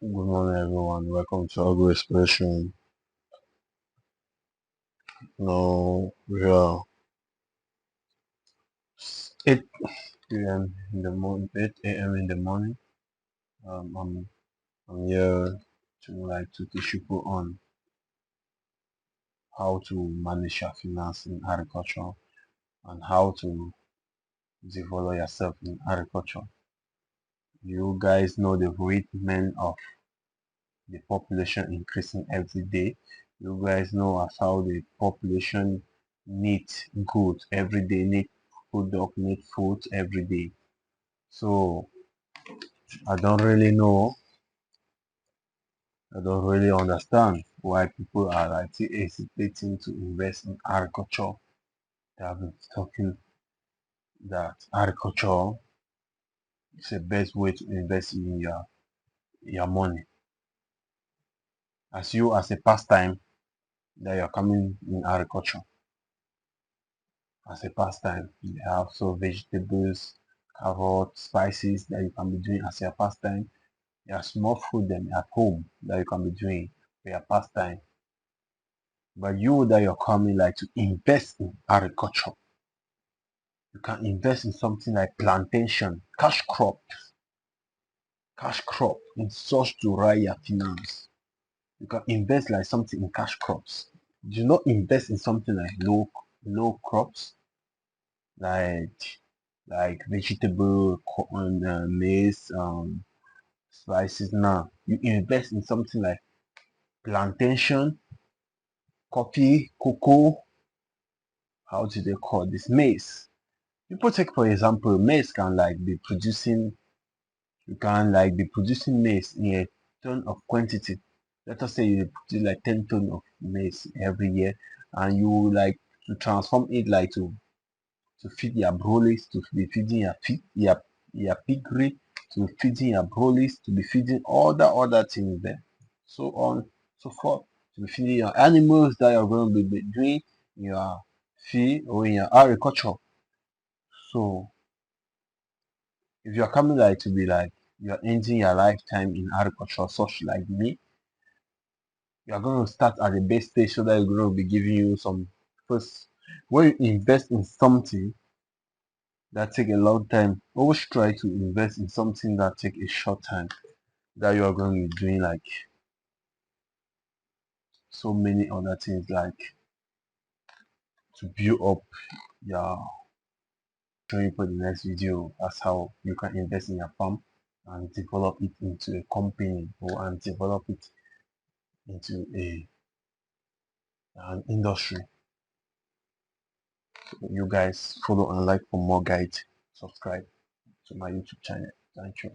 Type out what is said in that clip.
Good morning, everyone. Welcome to Agro Expression. Now we are 8 p.m. in the morning, 8 a.m. in the morning. I'm here to teach people on how to manage your finance in agriculture and how to develop yourself in agriculture. You guys know the rhythm of the population increasing every day. You guys know as how the population needs goods every day, need product, need food every day. So I don't really know, I don't really understand why people are like hesitating to invest in agriculture. They have been talking that agriculture is the best way to invest in your money. As you as a pastime that you're coming in agriculture. As a pastime. You have so vegetables, carrots, spices that you can be doing as your pastime. There are small food them at home that you can be doing for your pastime. But you that you're coming like to invest in agriculture. You can invest in something like plantation, cash crop in such to ride your finance. You can invest like something in cash crops. Do not invest in something like low crops like vegetable, corn, maize, spices. Now you invest in something like plantation, coffee, cocoa. How do they call this? Maize. People take for example, maize can like be producing. You can like be producing maize in a ton of quantity. Let us say you produce like 10 tons of maize every year, and you like to transform it like to feed your broilers, to be feeding your piggery, to be feeding your broilers, to be feeding all the other things there, so on, so forth, to be feeding your animals that you're going to be doing in your field or in your agriculture. So if you're coming like to be like you're ending your lifetime in agriculture, such like me, you're going to start at the base stage so that you're going to be giving you some first. When you invest in something that take a long time, always try to invest in something that take a short time that you are going to be doing like so many other things like to build up your showing for the next video. That's how you can invest in your farm and develop it into a company or and develop it into an industry. So you guys follow and like for more guides. Subscribe to my YouTube channel. Thank you.